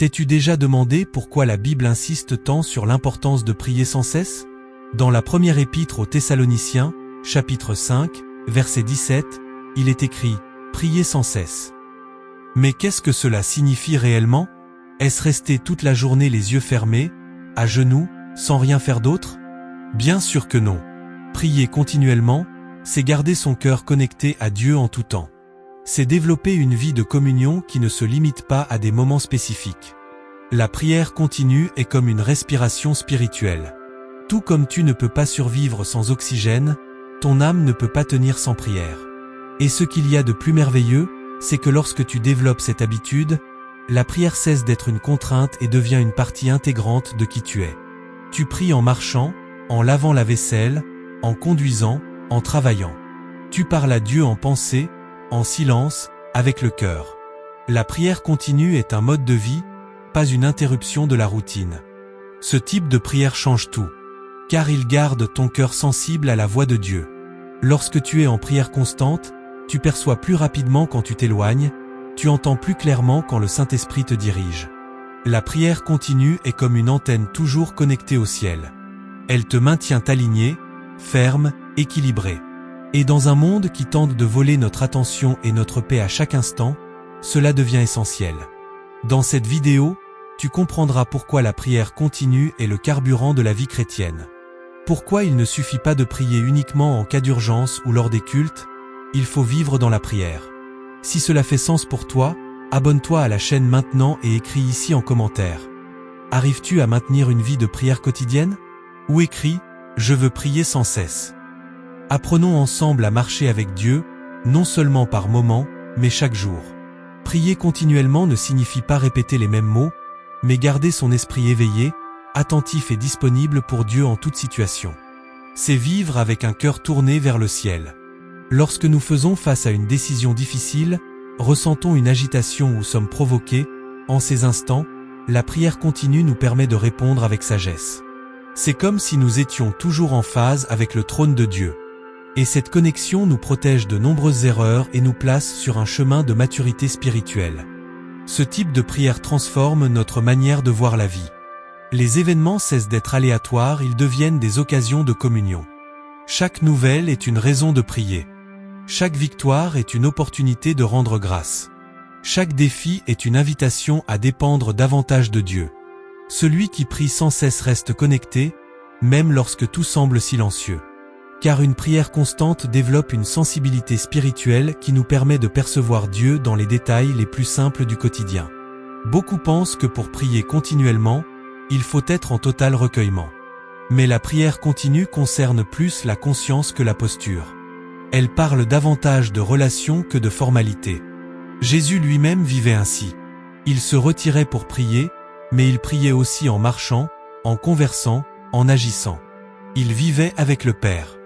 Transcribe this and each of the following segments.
T'es-tu déjà demandé pourquoi la Bible insiste tant sur l'importance de prier sans cesse? Dans la première épître aux Thessaloniciens, chapitre 5, verset 17, il est écrit « Priez sans cesse ». Mais qu'est-ce que cela signifie réellement? Est-ce rester toute la journée les yeux fermés, à genoux, sans rien faire d'autre? Bien sûr que non. Prier continuellement, c'est garder son cœur connecté à Dieu en tout temps. C'est développer une vie de communion qui ne se limite pas à des moments spécifiques. La prière continue est comme une respiration spirituelle. Tout comme tu ne peux pas survivre sans oxygène, ton âme ne peut pas tenir sans prière. Et ce qu'il y a de plus merveilleux, c'est que lorsque tu développes cette habitude, la prière cesse d'être une contrainte et devient une partie intégrante de qui tu es. Tu pries en marchant, en lavant la vaisselle, en conduisant, en travaillant. Tu parles à Dieu en pensée, en silence, avec le cœur. La prière continue est un mode de vie, pas une interruption de la routine. Ce type de prière change tout, car il garde ton cœur sensible à la voix de Dieu. Lorsque tu es en prière constante, tu perçois plus rapidement quand tu t'éloignes, tu entends plus clairement quand le Saint-Esprit te dirige. La prière continue est comme une antenne toujours connectée au ciel. Elle te maintient aligné, ferme, équilibré. Et dans un monde qui tente de voler notre attention et notre paix à chaque instant, cela devient essentiel. Dans cette vidéo, tu comprendras pourquoi la prière continue est le carburant de la vie chrétienne. Pourquoi il ne suffit pas de prier uniquement en cas d'urgence ou lors des cultes, il faut vivre dans la prière. Si cela fait sens pour toi, abonne-toi à la chaîne maintenant et écris ici en commentaire. Arrives-tu à maintenir une vie de prière quotidienne? Ou écris « Je veux prier sans cesse ». Apprenons ensemble à marcher avec Dieu, non seulement par moments, mais chaque jour. Prier continuellement ne signifie pas répéter les mêmes mots, mais garder son esprit éveillé, attentif et disponible pour Dieu en toute situation. C'est vivre avec un cœur tourné vers le ciel. Lorsque nous faisons face à une décision difficile, ressentons une agitation ou sommes provoqués, en ces instants, la prière continue nous permet de répondre avec sagesse. C'est comme si nous étions toujours en phase avec le trône de Dieu. Et cette connexion nous protège de nombreuses erreurs et nous place sur un chemin de maturité spirituelle. Ce type de prière transforme notre manière de voir la vie. Les événements cessent d'être aléatoires, ils deviennent des occasions de communion. Chaque nouvelle est une raison de prier. Chaque victoire est une opportunité de rendre grâce. Chaque défi est une invitation à dépendre davantage de Dieu. Celui qui prie sans cesse reste connecté, même lorsque tout semble silencieux. Car une prière constante développe une sensibilité spirituelle qui nous permet de percevoir Dieu dans les détails les plus simples du quotidien. Beaucoup pensent que pour prier continuellement, il faut être en total recueillement. Mais la prière continue concerne plus la conscience que la posture. Elle parle davantage de relation que de formalité. Jésus lui-même vivait ainsi. Il se retirait pour prier, mais il priait aussi en marchant, en conversant, en agissant. Il vivait avec le Père.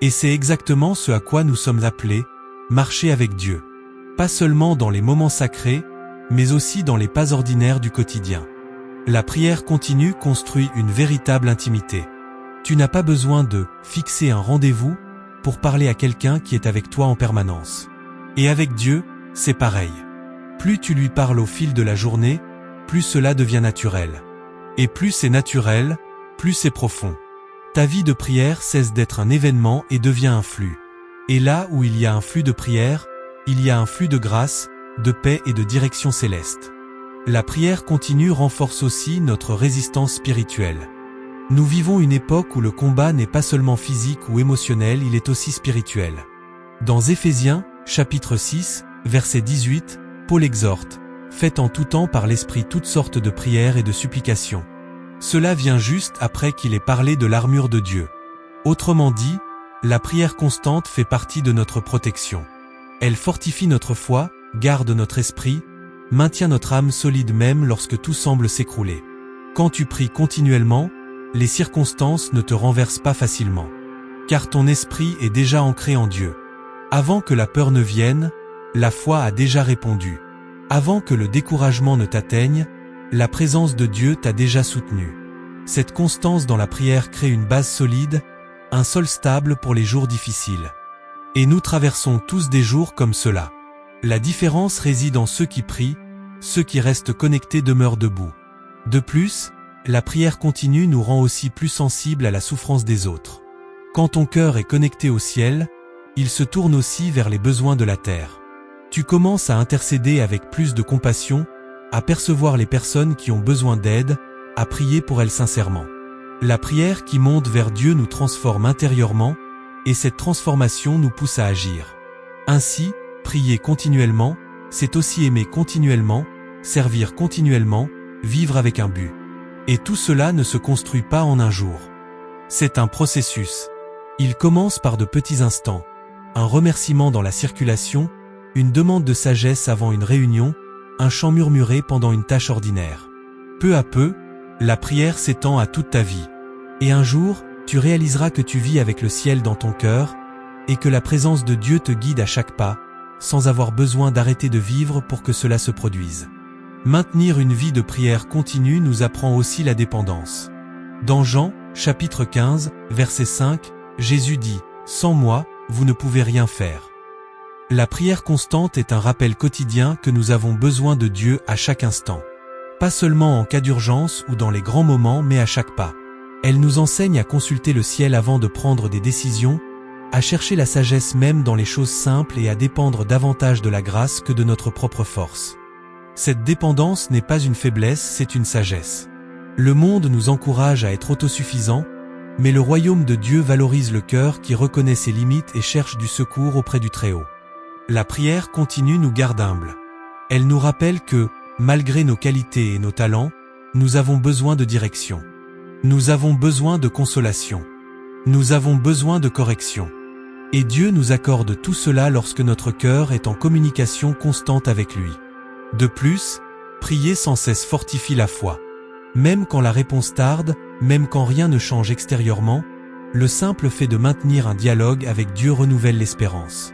Et c'est exactement ce à quoi nous sommes appelés, marcher avec Dieu. Pas seulement dans les moments sacrés, mais aussi dans les pas ordinaires du quotidien. La prière continue construit une véritable intimité. Tu n'as pas besoin de fixer un rendez-vous pour parler à quelqu'un qui est avec toi en permanence. Et avec Dieu, c'est pareil. Plus tu lui parles au fil de la journée, plus cela devient naturel. Et plus c'est naturel, plus c'est profond. Ta vie de prière cesse d'être un événement et devient un flux. Et là où il y a un flux de prière, il y a un flux de grâce, de paix et de direction céleste. La prière continue renforce aussi notre résistance spirituelle. Nous vivons une époque où le combat n'est pas seulement physique ou émotionnel, il est aussi spirituel. Dans Éphésiens, chapitre 6, verset 18, Paul exhorte « Faites en tout temps par l'Esprit toutes sortes de prières et de supplications ». Cela vient juste après qu'il ait parlé de l'armure de Dieu. Autrement dit, la prière constante fait partie de notre protection. Elle fortifie notre foi, garde notre esprit, maintient notre âme solide même lorsque tout semble s'écrouler. Quand tu pries continuellement, les circonstances ne te renversent pas facilement. Car ton esprit est déjà ancré en Dieu. Avant que la peur ne vienne, la foi a déjà répondu. Avant que le découragement ne t'atteigne, la présence de Dieu t'a déjà soutenu. Cette constance dans la prière crée une base solide, un sol stable pour les jours difficiles. Et nous traversons tous des jours comme cela. La différence réside en ceux qui prient, Ceux qui restent connectés demeurent debout. De plus, la prière continue nous rend aussi plus sensibles à la souffrance des autres. Quand ton cœur est connecté au ciel, il se tourne aussi vers les besoins de la terre. Tu commences à intercéder avec plus de compassion, à percevoir les personnes qui ont besoin d'aide, à prier pour elles sincèrement. La prière qui monte vers Dieu nous transforme intérieurement, et cette transformation nous pousse à agir. Ainsi, prier continuellement, c'est aussi aimer continuellement, servir continuellement, vivre avec un but. Et tout cela ne se construit pas en un jour. C'est un processus. Il commence par de petits instants. Un remerciement dans la circulation, une demande de sagesse avant une réunion, un chant murmuré pendant une tâche ordinaire. Peu à peu, la prière s'étend à toute ta vie. Et un jour, tu réaliseras que tu vis avec le ciel dans ton cœur, et que la présence de Dieu te guide à chaque pas, sans avoir besoin d'arrêter de vivre pour que cela se produise. Maintenir une vie de prière continue nous apprend aussi la dépendance. Dans Jean, chapitre 15, verset 5, Jésus dit « Sans moi, vous ne pouvez rien faire ». La prière constante est un rappel quotidien que nous avons besoin de Dieu à chaque instant. Pas seulement en cas d'urgence ou dans les grands moments, mais à chaque pas. Elle nous enseigne à consulter le ciel avant de prendre des décisions, à chercher la sagesse même dans les choses simples et à dépendre davantage de la grâce que de notre propre force. Cette dépendance n'est pas une faiblesse, c'est une sagesse. Le monde nous encourage à être autosuffisants, mais le royaume de Dieu valorise le cœur qui reconnaît ses limites et cherche du secours auprès du Très-Haut. La prière continue nous garde humbles. Elle nous rappelle que, malgré nos qualités et nos talents, nous avons besoin de direction. Nous avons besoin de consolation. Nous avons besoin de correction. Et Dieu nous accorde tout cela lorsque notre cœur est en communication constante avec lui. De plus, prier sans cesse fortifie la foi. Même quand la réponse tarde, même quand rien ne change extérieurement, le simple fait de maintenir un dialogue avec Dieu renouvelle l'espérance.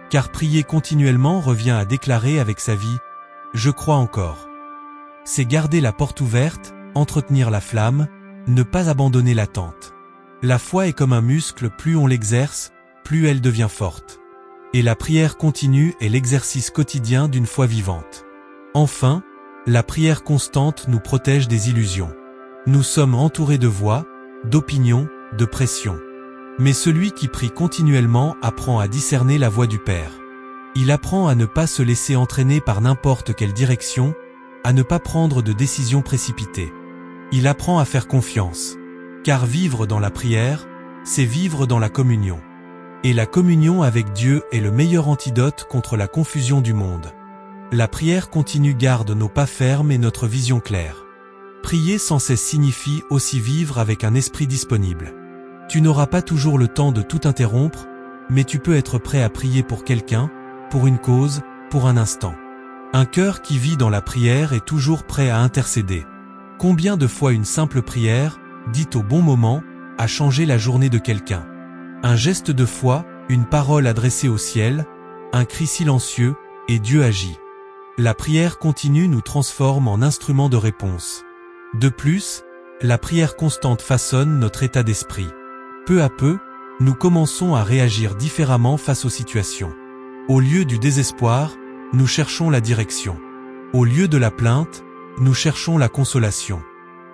Car prier continuellement revient à déclarer avec sa vie « Je crois encore ». C'est garder la porte ouverte, entretenir la flamme, ne pas abandonner l'attente. La foi est comme un muscle, plus on l'exerce, plus elle devient forte. Et la prière continue est l'exercice quotidien d'une foi vivante. Enfin, la prière constante nous protège des illusions. Nous sommes entourés de voix, d'opinions, de pressions. Mais celui qui prie continuellement apprend à discerner la voix du Père. Il apprend à ne pas se laisser entraîner par n'importe quelle direction, à ne pas prendre de décisions précipitées. Il apprend à faire confiance. Car vivre dans la prière, c'est vivre dans la communion. Et la communion avec Dieu est le meilleur antidote contre la confusion du monde. La prière continue garde nos pas fermes et notre vision claire. Prier sans cesse signifie aussi vivre avec un esprit disponible. Tu n'auras pas toujours le temps de tout interrompre, mais tu peux être prêt à prier pour quelqu'un, pour une cause, pour un instant. Un cœur qui vit dans la prière est toujours prêt à intercéder. Combien de fois une simple prière, dite au bon moment, a changé la journée de quelqu'un? Un geste de foi, une parole adressée au ciel, un cri silencieux, et Dieu agit. La prière continue nous transforme en instrument de réponse. De plus, la prière constante façonne notre état d'esprit. Peu à peu, nous commençons à réagir différemment face aux situations. Au lieu du désespoir, nous cherchons la direction. Au lieu de la plainte, nous cherchons la consolation.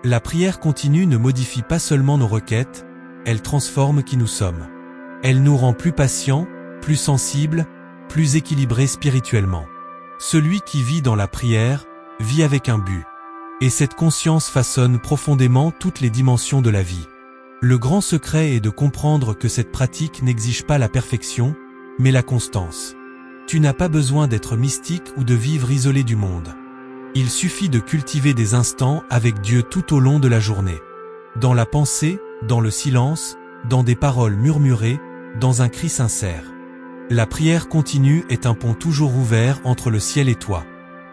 La prière continue ne modifie pas seulement nos requêtes, elle transforme qui nous sommes. Elle nous rend plus patients, plus sensibles, plus équilibrés spirituellement. Celui qui vit dans la prière, vit avec un but. Et cette conscience façonne profondément toutes les dimensions de la vie. Le grand secret est de comprendre que cette pratique n'exige pas la perfection, mais la constance. Tu n'as pas besoin d'être mystique ou de vivre isolé du monde. Il suffit de cultiver des instants avec Dieu tout au long de la journée. Dans la pensée, dans le silence, dans des paroles murmurées, dans un cri sincère. La prière continue est un pont toujours ouvert entre le ciel et toi.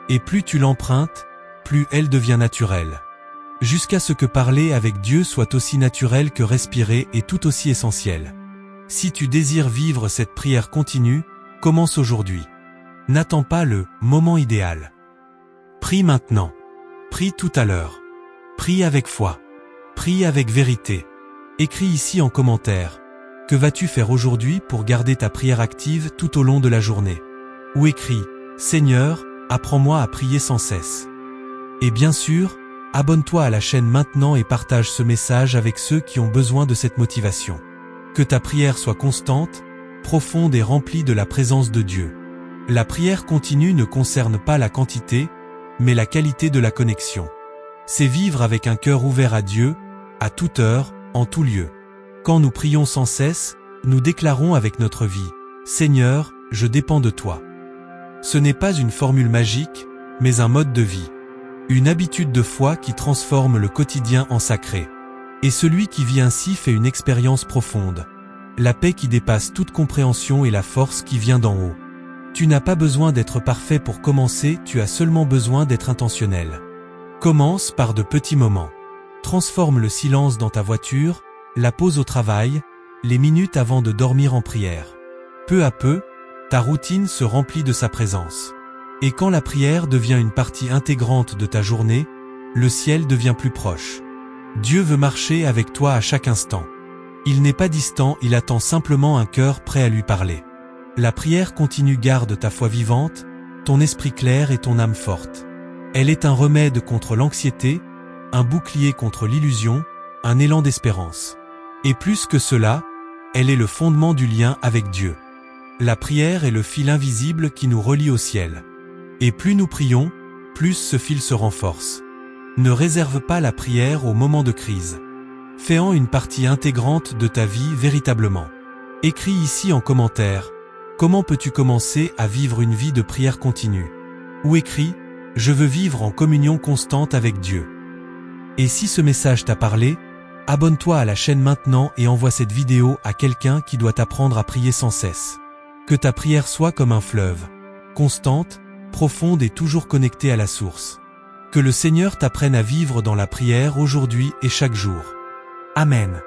Et plus tu l'empruntes, plus elle devient naturelle. Jusqu'à ce que parler avec Dieu soit aussi naturel que respirer et tout aussi essentiel. Si tu désires vivre cette prière continue, commence aujourd'hui. N'attends pas le moment idéal. Prie maintenant. Prie tout à l'heure. Prie avec foi. Prie avec vérité. Écris ici en commentaire. Que vas-tu faire aujourd'hui pour garder ta prière active tout au long de la journée? Ou écris, Seigneur, Apprends-moi à prier sans cesse. Et bien sûr, abonne-toi à la chaîne maintenant et partage ce message avec ceux qui ont besoin de cette motivation. Que ta prière soit constante, profonde et remplie de la présence de Dieu. La prière continue ne concerne pas la quantité, mais la qualité de la connexion. C'est vivre avec un cœur ouvert à Dieu, à toute heure, en tout lieu. Quand nous prions sans cesse, nous déclarons avec notre vie, « Seigneur, je dépends de toi ». Ce n'est pas une formule magique, mais un mode de vie. Une habitude de foi qui transforme le quotidien en sacré. Et celui qui vit ainsi fait une expérience profonde. La paix qui dépasse toute compréhension et la force qui vient d'en haut. Tu n'as pas besoin d'être parfait pour commencer, tu as seulement besoin d'être intentionnel. Commence par de petits moments. Transforme le silence dans ta voiture, la pause au travail, les minutes avant de dormir en prière. Peu à peu, ta routine se remplit de sa présence. Et quand la prière devient une partie intégrante de ta journée, le ciel devient plus proche. Dieu veut marcher avec toi à chaque instant. Il n'est pas distant, il attend simplement un cœur prêt à lui parler. La prière continue garde ta foi vivante, ton esprit clair et ton âme forte. Elle est un remède contre l'anxiété, un bouclier contre l'illusion, un élan d'espérance. Et plus que cela, elle est le fondement du lien avec Dieu. La prière est le fil invisible qui nous relie au ciel. Et plus nous prions, plus ce fil se renforce. Ne réserve pas la prière au moment de crise. Fais-en une partie intégrante de ta vie véritablement. Écris ici en commentaire, comment peux-tu commencer à vivre une vie de prière continue? Ou écris, je veux vivre en communion constante avec Dieu. Et si ce message t'a parlé, abonne-toi à la chaîne maintenant et envoie cette vidéo à quelqu'un qui doit apprendre à prier sans cesse. Que ta prière soit comme un fleuve, constante, profonde et toujours connectée à la source. Que le Seigneur t'apprenne à vivre dans la prière aujourd'hui et chaque jour. Amen.